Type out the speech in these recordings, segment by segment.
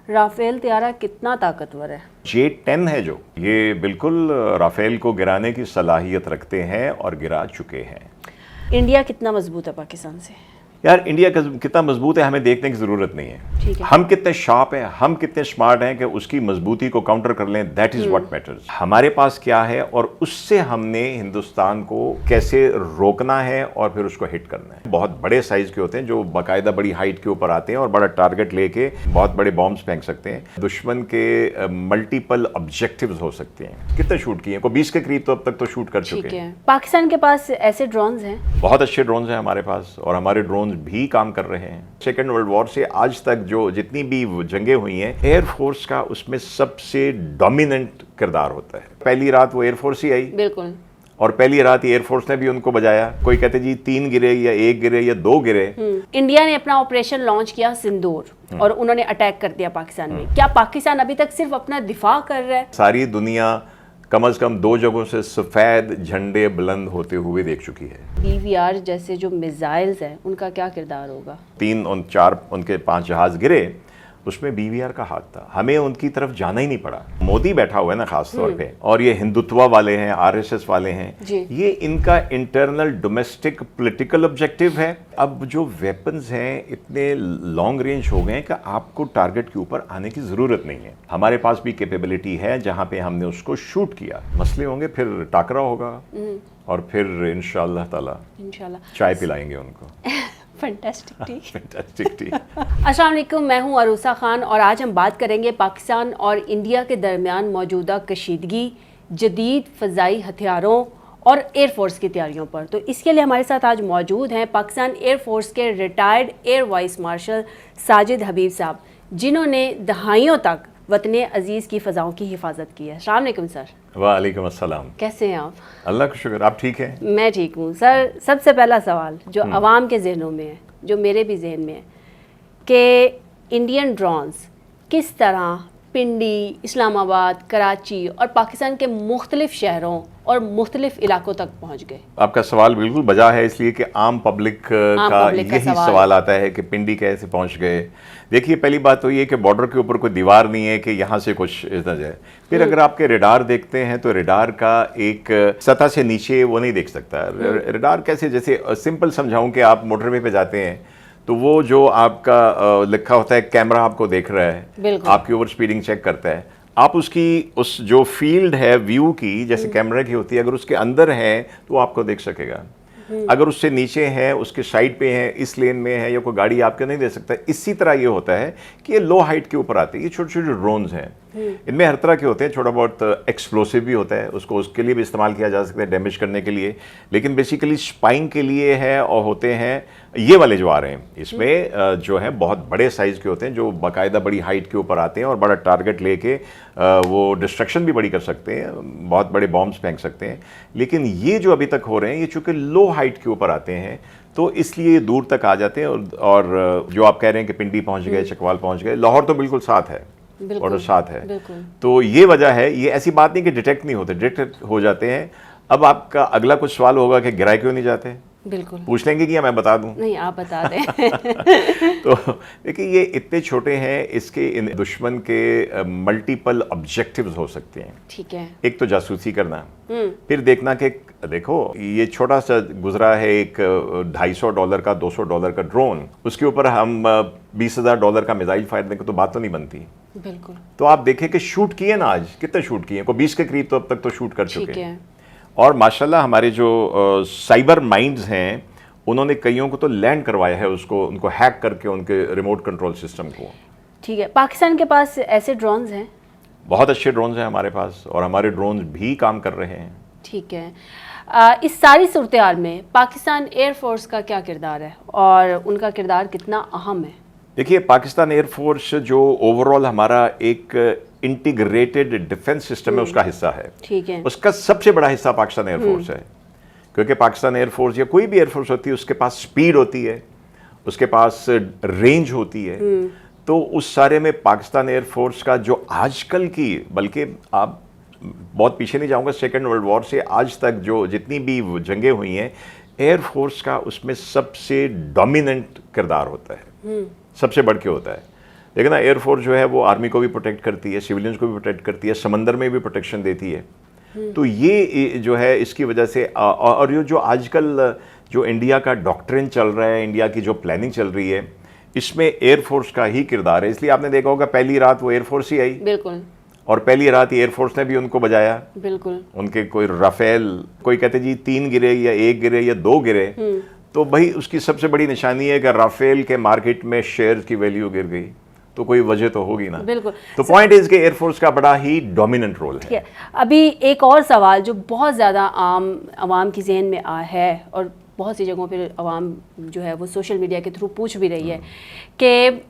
Rafale तैयारा कितना ताकतवर है? J-10 है जो, ये बिल्कुल राफेल को गिराने की सलाहियत रखते हैं और गिरा चुके हैं। इंडिया कितना मजबूत है पाकिस्तान से? यार इंडिया कितना मजबूत है हमें देखने की ज़रूरत नहीं है। ठीक है। हम कितने शार्प हैं, हम कितने स्मार्ट हैं कि उसकी मजबूती को काउंटर कर लें, दैट इज़ व्हाट मैटर्स। हमारे पास क्या है और उससे हमने हिंदुस्तान को कैसे रोकना है और फिर उसको हिट करना है। बहुत बड़े साइज के होते हैं जो बाकायदा बड़ी हाइट के ऊपर आते हैं और बड़ा टारगेट लेके बहुत बड़े बॉम्ब्स फेंक सकते हैं। दुश्मन के मल्टीपल ऑब्जेक्टिव्स हो सकते हैं। कितने शूट किए? को 20 के करीब तो अब तक तो शूट कर चुके हैं। पाकिस्तान के पास ऐसे ड्रोन्स हैं? बहुत अच्छे ड्रोन्स हैं हमारे पास और हमारे ड्रोन्स भी काम कर रहे हैं। सेकेंड वर्ल्ड वॉर से आज तक जो जितनी भी जंगें हुई हैं, एयरफोर्स का उसमें सबसे डोमिनेंट किरदार होता है। पहली रात वो एयरफोर्स ही आई, बिल्कुल, और पहली रात एयरफोर्स ने भी उनको बजाया। कोई कहते जी 3 गिरे या 1 गिरे या 2 गिरे। इंडिया ने अपना ऑपरेशन लॉन्च किया सिंदूर और उन्होंने अटैक कर दिया पाकिस्तान में। क्या पाकिस्तान अभी तक सिर्फ अपना दिफा कर रहा है? सारी दुनिया कम से कम 2 जगहों से सफ़ेद झंडे बुलंद होते हुए देख चुकी है। BVR जैसे जो मिसाइल्स हैं उनका क्या किरदार होगा? 3 और 4 उनके 5 जहाज गिरे, उसमें BVR का हाथ था। हमें उनकी तरफ जाना ही नहीं पड़ा। मोदी बैठा हुआ है ना खास तौर पे, और ये हिंदुत्व वाले हैं, RSS वाले हैं, ये इनका इंटरनल डोमेस्टिक पॉलिटिकल ऑब्जेक्टिव है। अब जो वेपन्स हैं इतने लॉन्ग रेंज हो गए हैं कि आपको टारगेट के ऊपर आने की जरूरत नहीं है। हमारे पास भी कैपेबिलिटी है जहां पे हमने उसको शूट किया। मसले होंगे, फिर टाकरा होगा और फिर इंशाअल्लाह ताला चाय पिलाएंगे उनको। Fantastic T. Fantastic T. अस्सलाम वालेकुम, मैं हूं अरूसा खान और आज हम बात करेंगे पाकिस्तान और इंडिया के दरमियान मौजूदा कशीदगी, जदीद फ़ज़ाई हथियारों और एयरफोर्स की तैयारियों पर। तो इसके लिए हमारे साथ आज मौजूद हैं पाकिस्तान एयरफोर्स के retired air vice marshal Sajid Habib साहब, जिन्होंने दहाइयों तक वतन अजीज़ की फ़ज़ाओं की हिफाजत की है। अस्सलाम वालेकुम सर। वालेकुम अस्सलाम। कैसे हैं आप? अल्लाह का शुक्र, आप ठीक हैं? मैं ठीक हूँ सर। सबसे पहला सवाल जो आवाम के जहनों में है, जो मेरे भी जहन में है, कि इंडियन ड्रोन्स किस तरह पिंडी, इस्लामाबाद, कराची और पाकिस्तान के मुख्तलिफ शहरों और मुख्तलिफ इलाकों तक पहुँच गए? आपका सवाल बिल्कुल बजा है, इसलिए कि आम पब्लिक का यही सवाल आता है कि पिंडी कैसे पहुँच गए। देखिए, पहली बात तो ये कि बॉर्डर के ऊपर कोई दीवार नहीं है कि यहाँ से कुछ इतना जाए। फिर अगर आपके रेडार देखते हैं तो रेडार का एक सतह से नीचे वो नहीं देख सकता। रेडार कैसे, जैसे सिंपल समझाऊं कि आप मोटरवे पे जाते हैं तो वो जो आपका लिखा होता है कैमरा आपको देख रहा है, आपकी ओवर स्पीडिंग चेक करता है, आप उसकी उस जो फील्ड है व्यू की, जैसे कैमरा की होती है, अगर उसके अंदर है तो आपको देख सकेगा। अगर उससे नीचे है, उसके साइड पे है, इस लेन में है, या कोई गाड़ी आपके नहीं दे सकता। इसी तरह ये होता है कि ये लो हाइट के ऊपर आते हैं। ये छोटे छोटे ड्रोन्स हैं, इनमें हर तरह के होते हैं। छोटा बहुत एक्सप्लोसिव भी होता है, उसको उसके लिए भी इस्तेमाल किया जा सकता है, डैमेज करने के लिए। लेकिन बेसिकली स्पाइंग के लिए है, और होते हैं ये वाले जो आ रहे हैं इसमें जो है बहुत बड़े साइज के होते हैं, जो बाकायदा बड़ी हाइट के ऊपर आते हैं और बड़ा टारगेट लेके वो डिस्ट्रक्शन भी बड़ी कर सकते हैं, बहुत बड़े बॉम्ब्स फेंक सकते हैं। लेकिन ये जो अभी तक हो रहे हैं, ये चूंकि लो हाइट के ऊपर आते हैं तो इसलिए दूर तक आ जाते हैं। और जो आप कह रहे हैं कि पिंडी पहुंच गए, चकवाल पहुंच गए, लाहौर तो बिल्कुल साथ है, और साथ है। तो ये वजह है। ये ऐसी बात नहीं कि डिटेक्ट नहीं होते, डिटेक्ट हो जाते हैं। अब आपका अगला कुछ सवाल होगा कि गिराए क्यों नहीं जाते? बिल्कुल पूछ लेंगे कि मैं बता दूं? नहीं, आप बता दें। तो देखिए, ये इतने छोटे हैं, इसके इन दुश्मन के मल्टीपल ऑब्जेक्टिव्स हो सकते हैं। ठीक है। एक तो जासूसी करना, फिर देखना कि देखो ये छोटा सा गुजरा है एक $250 का, $200 का ड्रोन, उसके ऊपर हम $20,000 का मिसाइल फायर देंगे तो बात तो नहीं बनती। बिल्कुल। तो आप देखें कि शूट किए ना, आज कितने शूट किए? को 20 के करीब तो अब तक तो शूट कर चुके हैं। और माशाल्लाह हमारे जो साइबर माइंड्स हैं, उन्होंने कईयों को तो लैंड करवाया है, उसको उनको हैक करके उनके रिमोट कंट्रोल सिस्टम को। ठीक है। पाकिस्तान के पास ऐसे ड्रोन्स हैं? बहुत अच्छे ड्रोन्स हैं हमारे पास, और हमारे ड्रोन्स भी काम कर रहे हैं। ठीक है। इस सारी सूरत हाल में पाकिस्तान एयरफोर्स का क्या किरदार है और उनका किरदार कितना अहम है? देखिए, पाकिस्तान एयरफोर्स जो ओवरऑल हमारा एक इंटीग्रेटेड डिफेंस सिस्टम है, उसका हिस्सा है। ठीक है। उसका सबसे बड़ा हिस्सा पाकिस्तान एयरफोर्स है, क्योंकि पाकिस्तान एयरफोर्स या कोई भी एयरफोर्स होती है, उसके पास स्पीड होती है, उसके पास रेंज होती है। तो उस सारे में पाकिस्तान एयरफोर्स का जो आजकल की, बल्कि आप बहुत पीछे नहीं जाऊंगा, सेकेंड वर्ल्ड वॉर से आज तक जो जितनी भी जंगें हुई हैं, एयरफोर्स का उसमें सबसे डोमिनेंट किरदार होता है, सबसे बढ़ के होता है। लेकिन ना एयरफोर्स जो है वो आर्मी को भी प्रोटेक्ट करती है, सिविलियंस को भी प्रोटेक्ट करती है, समंदर में भी प्रोटेक्शन देती है। तो ये जो है इसकी वजह से और ये जो आजकल जो इंडिया का डॉक्ट्रिन चल रहा है, इंडिया की जो प्लानिंग चल रही है, इसमें एयरफोर्स का ही किरदार है। इसलिए आपने देखा होगा पहली रात वो एयरफोर्स ही आई, बिल्कुल, और पहली रात एयरफोर्स ने भी उनको बजाया। बिल्कुल, उनके कोई राफेल, कोई कहते जी 3 गिरे या 1 गिरे या 2 गिरे, तो भाई उसकी सबसे बड़ी निशानी है कि राफेल के मार्केट में शेयर की वैल्यू गिर गई, तो कोई वजह तो होगी ना। बिल्कुल। तो पॉइंट इज के एयरफोर्स का बड़ा ही डोमिनेंट रोल है। अभी एक और सवाल जो बहुत ज़्यादा आवाम की जहन में है और बहुत सी जगहों पे आवाम जो है वो सोशल मीडिया के थ्रू पूछ भी रही है कि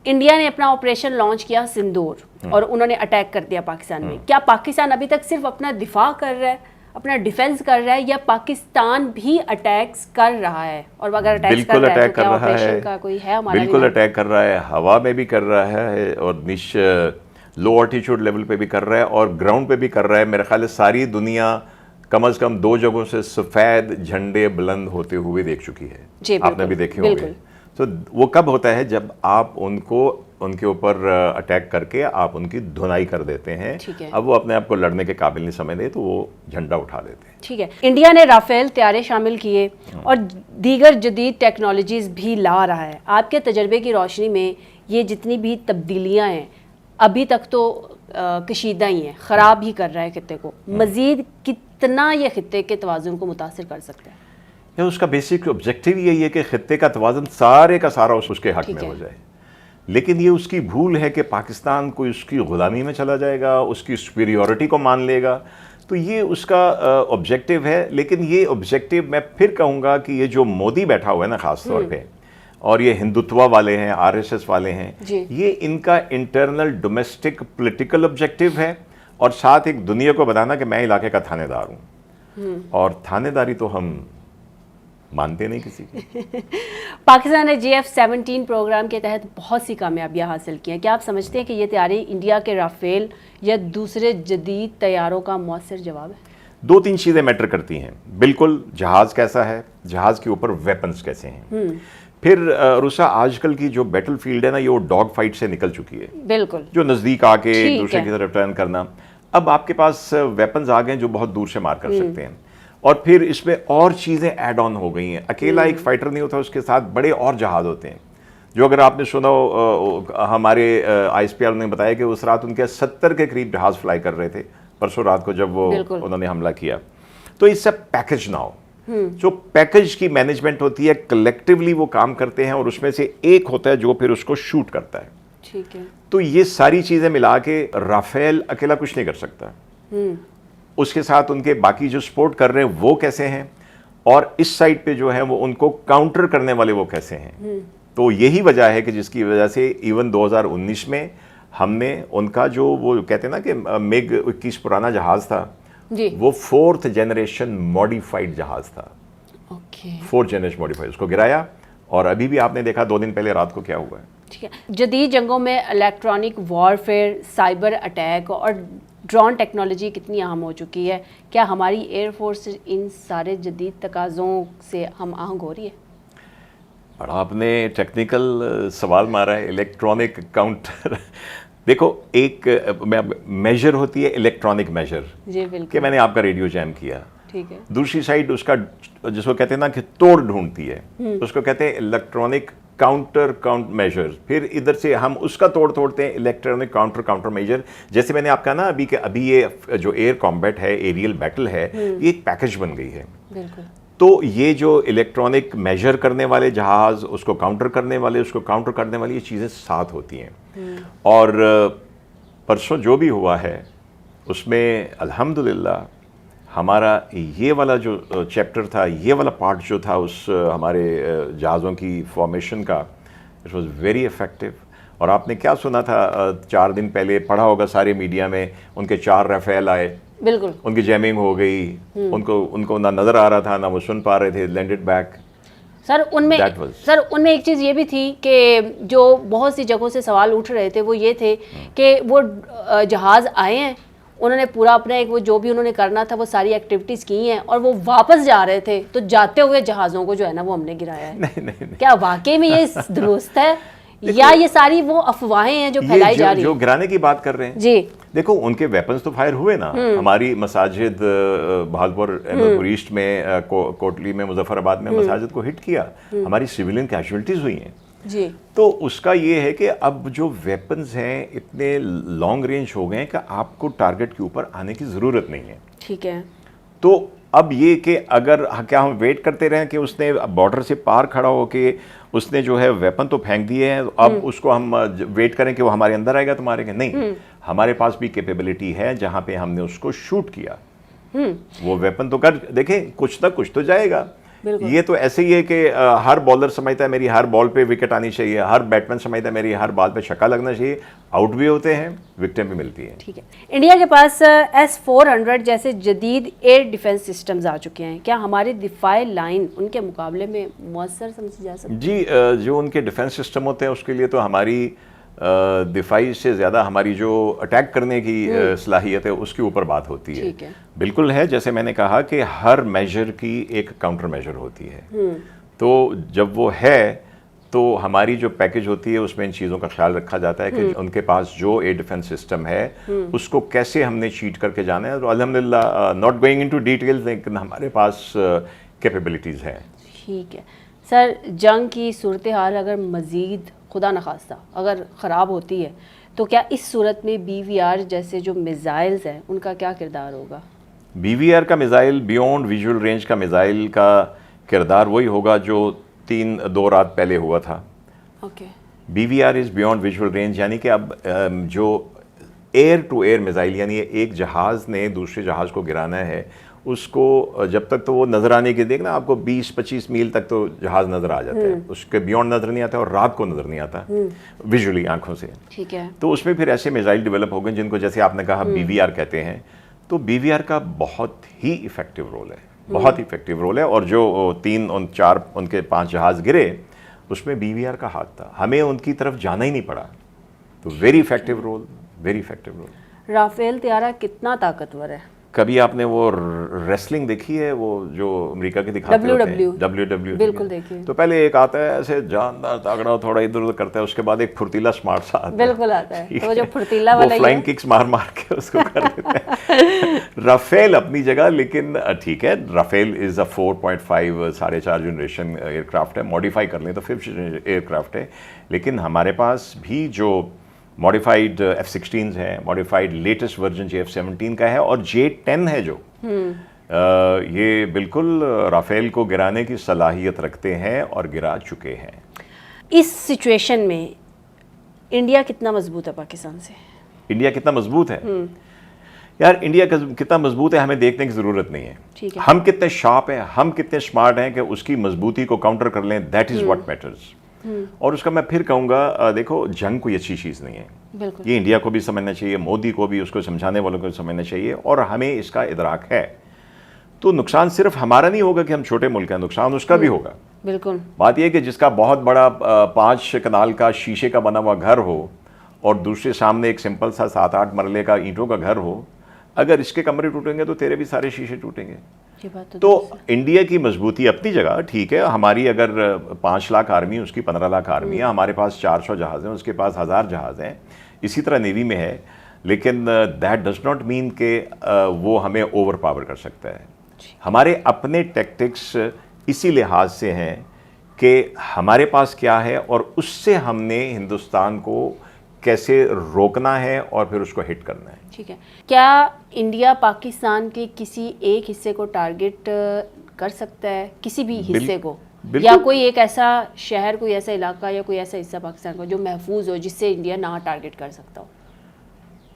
इंडिया ने अपना ऑपरेशन लॉन्च किया सिंदूर और उन्होंने अटैक कर दिया पाकिस्तान में। क्या पाकिस्तान अभी तक सिर्फ अपना दिफा कर रहा है, अपना डिफेंस कर रहा है, या पाकिस्तान भी अटैक्स कर रहा है? और अगर अटैक्स कर रहा है तो क्या ऑपरेशन का कोई है हमारा? बिल्कुल अटैक कर रहा है, हवा में भी कर रहा है और लो ऑल्टीट्यूड लेवल पे भी कर रहा है और ग्राउंड पे भी कर रहा है। मेरे ख्याल से सारी दुनिया कम से कम 2 जगहों से सफ़ेद झंडे बुलंद होते हुए देख चुकी है। आपने भी देखे होंगे। तो वो कब होता है? जब आप उनके ऊपर अटैक करके आप उनकी धुनाई कर देते हैं। अब वो अपने आप को लड़ने के काबिल नहीं समझते तो वो झंडा उठा देते हैं। ठीक है, इंडिया ने राफेल तैयारे शामिल किए और दीगर जदीद टेक्नोलॉजीज भी ला रहा है। आपके तजर्बे की रोशनी में ये जितनी भी तब्दीलियां हैं अभी तक तो कशीदा ही हैं, ख़राब ही कर रहा है खित्ते को। मज़ीद कितना ये खित्ते के तवाज़ुन को मुतासिर कर सकता है? या उसका बेसिक ऑब्जेक्टिव यही है कि खित्ते का तवाज़ुन सारे का सारा उसके हक में हो जाए। लेकिन ये उसकी भूल है कि पाकिस्तान को उसकी ग़ुलामी में चला जाएगा, उसकी सुपीरियॉरिटी को मान लेगा। तो ये उसका ऑब्जेक्टिव है। लेकिन ये ऑब्जेक्टिव मैं फिर कहूँगा कि ये जो मोदी बैठा हुआ है ना ख़ास तौर पे, और ये हिंदुत्व वाले हैं, आरएसएस वाले हैं, ये इनका इंटरनल डोमेस्टिक पॉलिटिकल ऑब्जेक्टिव है और साथ एक दुनिया को बताना कि मैं इलाके का थानेदार हूँ। और थानेदारी तो हम मानते नहीं किसी की। पाकिस्तान ने JF-17 प्रोग्राम के तहत बहुत सी कामयाबियां हासिल की हैं। क्या आप समझते हैं कि ये तैयारी इंडिया के राफेल या दूसरे जदीद तैयारों का मौसर जवाब है? 2-3 चीज़ें मैटर करती हैं। बिल्कुल, जहाज़ कैसा है, जहाज़ के ऊपर वेपन्स कैसे हैं। फिर रूसा आजकल की जो बैटल फील्ड है ना, ये वो डॉग फाइट से निकल चुकी है। बिल्कुल, जो नज़दीक आके एक दूसरे की तरफ टर्न करना। अब आपके पास वेपन्स आ गए जो बहुत दूर से मार कर सकते हैं। और फिर इसमें और चीज़ें ऐड ऑन हो गई हैं। अकेला एक फाइटर नहीं होता, उसके साथ बड़े और जहाज़ होते हैं। जो अगर आपने सुना हो, हमारे ISPR ने बताया कि उस रात उनके 70 के करीब जहाज़ फ्लाई कर रहे थे परसों रात को जब वो उन्होंने हमला किया। तो इससे पैकेज ना हो, जो पैकेज की मैनेजमेंट होती है, कलेक्टिवली वो काम करते हैं और उसमें से एक होता है जो फिर उसको शूट करता है। ठीक है। तो ये सारी चीज़ें मिला के राफेल अकेला कुछ नहीं कर सकता। उसके साथ उनके बाकी जो सपोर्ट कर रहे हैं वो कैसे हैं, और इस साइड पे जो है वो उनको काउंटर करने वाले वो कैसे हैं। तो यही वजह है कि जिसकी वजह से इवन 2019 में हमने उनका जो वो कहते हैं ना कि MiG-21 पुराना जहाज़ था जी, वो 4th जनरेशन मॉडिफाइड जहाज़ था। 4th जनरेशन मॉडिफाइड, उसको गिराया। और अभी भी आपने देखा 2 दिन पहले रात को क्या हुआ है। ठीक है। जदीद जंगों में इलेक्ट्रॉनिक वॉरफेयर, साइबर अटैक और ड्रोन टेक्नोलॉजी कितनी अहम हो चुकी है? क्या हमारी एयरफोर्स इन सारे जदीद तकाज़ों से हम आहंग हो रही है? बड़ा आपने टेक्निकल सवाल मारा है। इलेक्ट्रॉनिक काउंटर देखो, एक मेजर होती है इलेक्ट्रॉनिक मेजर जी बिल्कुल, कि मैंने आपका रेडियो जैम किया। ठीक है। दूसरी साइड उसका जिसको कहते हैं ना कि तोड़ ढूंढती है, उसको कहते हैं इलेक्ट्रॉनिक काउंट मेजर। फिर इधर से हम उसका तोड़ते हैं इलेक्ट्रॉनिक काउंटर मेजर। जैसे मैंने आपका ना अभी ये जो एयर कॉम्बैट है, एरियल बैटल है, ये एक पैकेज बन गई है। बिल्कुल। तो ये जो इलेक्ट्रॉनिक मेजर करने वाले जहाज़, उसको काउंटर करने वाली ये चीज़ें साथ होती हैं। और परसों जो भी हुआ है उसमें अल्हम्दुलिल्लाह हमारा ये वाला जो चैप्टर था, ये वाला पार्ट जो था उस हमारे जहाज़ों की फॉर्मेशन का, इट वाज वेरी इफ़ेक्टिव। और आपने क्या सुना था 4 दिन पहले, पढ़ा होगा सारे मीडिया में, उनके 4 राफेल आए, बिल्कुल, उनकी जैमिंग हो गई, उनको ना नज़र आ रहा था ना वो सुन पा रहे थे, लैंडेड बैक। सर उनमें एक चीज़ ये भी थी कि जो बहुत सी जगहों से सवाल उठ रहे थे वो ये थे कि वो जहाज़ आए हैं, उन्होंने पूरा अपना एक वो जो भी उन्होंने करना था वो सारी एक्टिविटीज़ की हैं और वो वापस जा रहे थे, तो जाते हुए जहाज़ों को जो है ना वो हमने गिराया है। नहीं। क्या वाकई में ये दुरुस्त है? या ये सारी वो अफवाहें हैं जो फैलाई जा रही जो गिराने की बात कर रहे हैं जी। देखो उनके वेपन्स तो फायर हुए ना, हमारी मसाजिद बहादुर अहमदपुर ईस्ट में, कोटली में, मुजफ्फराबाद में मसाजिद को हिट किया, हमारी सिविलियन कैजुअलिटीज हुई हैं जी। तो उसका ये है कि अब जो वेपन्स हैं इतने लॉन्ग रेंज हो गए हैं कि आपको टारगेट के ऊपर आने की ज़रूरत नहीं है। ठीक है। तो अब ये कि अगर क्या हम वेट करते रहें कि उसने बॉर्डर से पार खड़ा होके उसने जो है वेपन तो फेंक दिए हैं, अब उसको हम वेट करें कि वो हमारे अंदर आएगा तो मारेंगे? नहीं, हमारे पास भी कैपेबिलिटी है जहां पे हमने उसको शूट किया, वो वेपन तो कर देखें, कुछ ना कुछ तो जाएगा। ये तो ऐसे ही है कि हर बॉलर समझता है मेरी हर बॉल पे विकेट आनी चाहिए, हर बैट्समैन समझता है मेरी हर बॉल पे छक्का लगना चाहिए, आउट भी होते हैं, विकेटें भी मिलती हैं। ठीक है। इंडिया के पास S-400 जैसे जदीद एयर डिफेंस सिस्टम्स आ चुके हैं, क्या हमारी दिफाई लाइन उनके मुकाबले में मुअस्सर समझी जा सकती है? जी, जो उनके डिफेंस सिस्टम होते हैं उसके लिए तो हमारी दिफाई से ज़्यादा हमारी जो अटैक करने की सलाहियत है उसके ऊपर बात होती है। बिल्कुल है, जैसे मैंने कहा कि हर मेजर की एक काउंटर मेजर होती है, तो जब वो है तो हमारी जो पैकेज होती है उसमें इन चीज़ों का ख्याल रखा जाता है कि उनके पास जो एयर डिफेंस सिस्टम है उसको कैसे हमने चीट करके जाना है। तो अल्हम्दुलिल्लाह, नॉट गोइंग इनटू डिटेल्स, लेकिन हमारे पास कैपेबिलिटीज़ हैं। ठीक है सर, जंग की सूरत हाल अगर मज़ीद खुदा न खास्ता अगर ख़राब होती है तो क्या इस सूरत में BVR जैसे जो मिज़ाइल्स हैं उनका क्या किरदार होगा? BVR का मिज़ाइल, बियॉन्ड विजुअल रेंज का मिज़ाइल का किरदार वही होगा जो 2 रात पहले हुआ था। Okay. BVR is beyond visual range, यानी कि अब जो एयर टू एयर मिज़ाइल, यानी एक जहाज़ ने दूसरे जहाज़ को गिराना है, उसको जब तक तो वो नज़र आने की, देखना आपको 20-25 मील तक तो जहाज़ नज़र आ जाता है, उसके बियॉन्ड नज़र नहीं आता और रात को नज़र नहीं आता विजुअली आंखों से। ठीक है। तो उसमें फिर ऐसे मिज़ाइल डेवलप हो गए जिनको जैसे आपने कहा BVR कहते हैं। तो BVR का बहुत ही इफ़ेक्टिव रोल है, बहुत इफ़ेक्टिव रोल है, और जो 3 और 4 उनके 5 जहाज़ गिरे उसमें BVR का हाथ था, हमें उनकी तरफ जाना ही नहीं पड़ा। तो very effective role, very effective role. Rafale तैयारा कितना ताकतवर है? कभी आपने वो रेसलिंग देखी है, वो जो अमेरिका के दिखाते होते हैं, WWE? बिल्कुल देखिए। तो पहले एक आता है ऐसे जानदार तगड़ा, थोड़ा इधर उधर करता है, उसके बाद एक फुर्तीला स्मार्ट सा आता है। बिल्कुल आता है, तो वो जो फुर्तीला वाला, वो फ्लाइंग किक्स मार मार के उसको कर देते हैं। राफेल अपनी जगह, लेकिन ठीक है, Rafale is a 4.5 4.5 generation aircraft है, मॉडिफाई कर लें तो 5th एयरक्राफ्ट है, लेकिन हमारे पास भी जो मॉडिफाइड F-16 हैं, मॉडिफाइड लेटेस्ट वर्जन F-17 का है, और J-10 है जो ये बिल्कुल राफेल को गिराने की सलाहियत रखते हैं और गिरा चुके हैं। इस सिचुएशन में इंडिया कितना मजबूत है पाकिस्तान से? इंडिया कितना मजबूत है? यार, इंडिया कितना मजबूत है हमें देखने की ज़रूरत नहीं है। ठीक है। हम कितने शार्प हैं, हम कितने स्मार्ट हैं कि उसकी मजबूती को काउंटर कर लें, दैट इज़ व्हाट मैटर्स। और उसका मैं फिर कहूँगा, देखो, जंग कोई अच्छी चीज़ नहीं है, ये इंडिया को भी समझना चाहिए, मोदी को भी, उसको समझाने वालों को समझना चाहिए, और हमें इसका इदराक है। तो नुकसान सिर्फ हमारा नहीं होगा कि हम छोटे मुल्क हैं, नुकसान उसका भी होगा। बिल्कुल। बात यह कि जिसका बहुत बड़ा 5 कनाल का शीशे का बना हुआ घर हो और दूसरे सामने एक सिंपल सा 7-8 मरले का ईंटों का घर हो, अगर इसके कमरे टूटेंगे तो तेरे भी सारे शीशे टूटेंगे। तो इंडिया की मजबूती अपनी जगह ठीक है, हमारी अगर 5 लाख आर्मी, उसकी 15 लाख आर्मी है, हमारे पास 400 जहाज़ हैं, उसके पास 1000 जहाज़ हैं, इसी तरह नेवी में है, लेकिन दैट डज नॉट मीन के वो हमें ओवर पावर कर सकता है। हमारे अपने टैक्टिक्स इसी लिहाज से हैं कि हमारे पास क्या है और उससे हमने हिंदुस्तान को कैसे रोकना है और फिर उसको हिट करना है। ठीक है। क्या इंडिया पाकिस्तान के किसी एक हिस्से को टारगेट कर सकता है, किसी भी हिस्से को, या कोई एक ऐसा शहर, कोई ऐसा इलाका या कोई ऐसा हिस्सा पाकिस्तान का जो महफूज हो, जिससे इंडिया ना टारगेट कर सकता हो?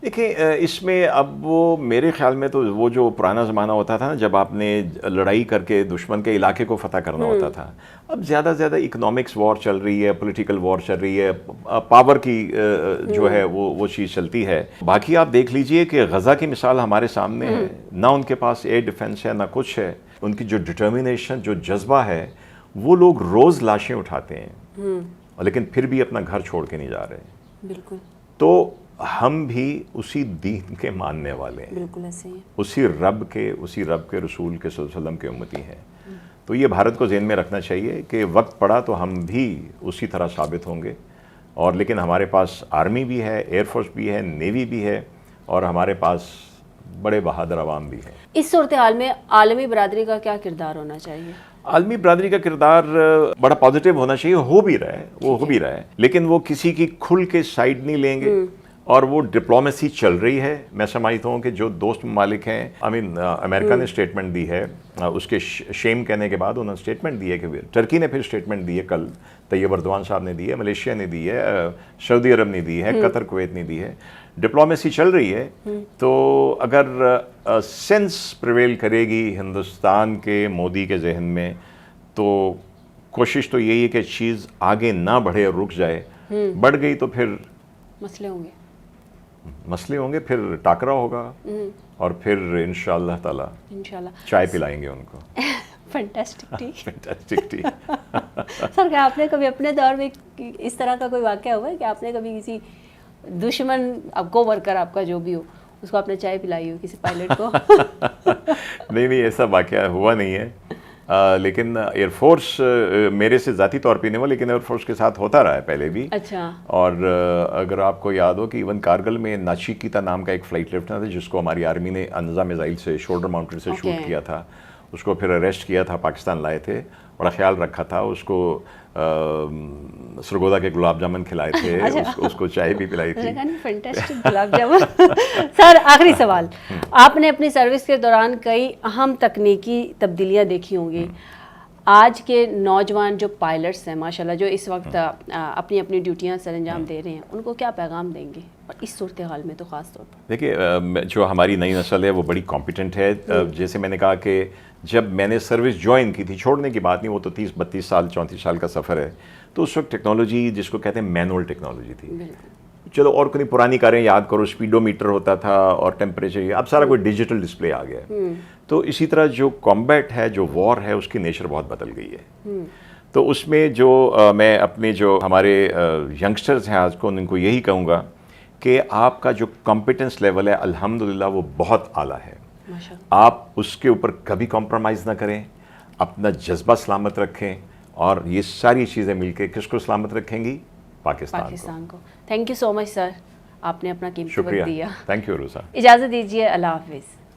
देखिए, इसमें अब वो मेरे ख्याल में तो वो जो पुराना ज़माना होता था ना, जब आपने लड़ाई करके दुश्मन के इलाके को फतह करना होता था, अब ज़्यादा से ज़्यादा इकोनॉमिक्स वॉर चल रही है, पॉलिटिकल वॉर चल रही है, पावर की जो है वो चीज़ चलती है। बाकी आप देख लीजिए कि गज़ा की मिसाल हमारे सामने है, ना उनके पास एयर डिफेंस है, ना कुछ है, उनकी जो डिटर्मिनेशन, जो जज्बा है, वो लोग रोज़ लाशें उठाते हैं, लेकिन फिर भी अपना घर छोड़ के नहीं जा रहे। बिल्कुल। तो हम भी उसी दीन के मानने वाले हैं, बिल्कुल ऐसे ही, उसी रब के रसूल के सल्लल्लाहु के उम्मती हैं। तो ये भारत को ज़हन में रखना चाहिए कि वक्त पड़ा तो हम भी उसी तरह साबित होंगे और लेकिन हमारे पास आर्मी भी है, एयरफोर्स भी है, नेवी भी है और हमारे पास बड़े बहादुर अवाम भी है। इस सूरत हाल में आलमी बरादरी का क्या किरदार होना चाहिए? आलमी बरादरी का किरदार बड़ा पॉजिटिव होना चाहिए, हो भी रहा है, वो हो भी रहा है, लेकिन वो किसी की खुल के साइड नहीं लेंगे और वो डिप्लोमेसी चल रही है। मैं समझता हूँ कि जो दोस्त ममालिक हैं, अमेरिका ने स्टेटमेंट दी है, उसके शेम कहने के बाद उन्होंने स्टेटमेंट दी है कि टर्की ने फिर स्टेटमेंट दी है, कल तैयब अर्दवान साहब ने दी है, मलेशिया ने दी है, सऊदी अरब ने दी है, कतर कुवैत ने दी है। डिप्लोमेसी चल रही है, तो अगर सेंस प्रिवेल करेगी हिंदुस्तान के मोदी के जहन में, तो कोशिश तो यही है कि चीज़ आगे ना बढ़े और रुक जाए। बढ़ गई तो फिर मसले होंगे, फिर टाकरा होगा और फिर इंशाअल्लाह ताला चाय पिलाएंगे उनको। Fantastic T. Fantastic T. Sir, क्या आपने कभी अपने दौर में इस तरह का कोई वाकया हुआ है कि आपने कभी किसी दुश्मन, आपको वर्कर आपका जो भी हो, उसको आपने चाय पिलाई हो, किसी पायलट को? नहीं, ऐसा वाकया हुआ नहीं है। लेकिन एयरफोर्स मेरे से ज़ाती तौर पे नहीं हुआ, लेकिन एयरफोर्स के साथ होता रहा है पहले भी। अच्छा। और अगर आपको याद हो कि इवन कारगिल में नाचिकीता नाम का एक फ़्लाइट लेफ्टिनेंट था, जिसको हमारी आर्मी ने अनजा मिसाइल से शोल्डर माउंटेड से शूट किया था, उसको फिर अरेस्ट किया था, पाकिस्तान लाए थे, बड़ा ख्याल रखा था उसको, सरगोदा के गुलाब जामुन खिलाए थे। अच्छा। उसको चाय भी पिलाई थी। फैंटास्टिक गुलाब जामुन। सर, आखिरी सवाल, आपने अपनी सर्विस के दौरान कई अहम तकनीकी तब्दीलियां देखी होंगी। आज के नौजवान जो पायलट्स हैं माशाल्लाह, जो इस वक्त अपनी अपनी ड्यूटियां सरंजाम दे रहे हैं, उनको क्या पैगाम देंगे और इस सूरत हाल में तो ख़ास तौर पर? देखिए, जो हमारी नई नस्ल है वो बड़ी कॉम्पिटेंट है। जैसे मैंने कहा कि जब मैंने सर्विस ज्वाइन की थी, छोड़ने की बात नहीं, वो तो 30-32 साल 34 साल का सफ़र है, तो उस वक्त टेक्नोलॉजी जिसको कहते हैं मैनुअल टेक्नोलॉजी थी। चलो, और कोई पुरानी कारें याद करो, स्पीडोमीटर होता था और टेम्परेचर, अब सारा कोई डिजिटल डिस्प्ले आ गया है। तो इसी तरह जो कॉम्बैट है, जो वॉर है, उसकी नेचर बहुत बदल गई है। तो उसमें जो मैं अपने जो हमारे यंगस्टर्स हैं आज को, उनको यही कहूँगा कि आपका जो कॉम्पिटेंस लेवल है अल्हम्दुलिल्लाह वो बहुत आला है। आप उसके ऊपर कभी कॉम्प्रोमाइज़ ना करें, अपना जज्बा सलामत रखें, और ये सारी चीज़ें मिलकर किसको सलामत रखेंगी? पाकिस्तान को। Thank you so much sir, आपने अपना कीमती वक्त दिया। Thank you RUSA. इजाज़त दीजिए, अल्लाह हाफिज़।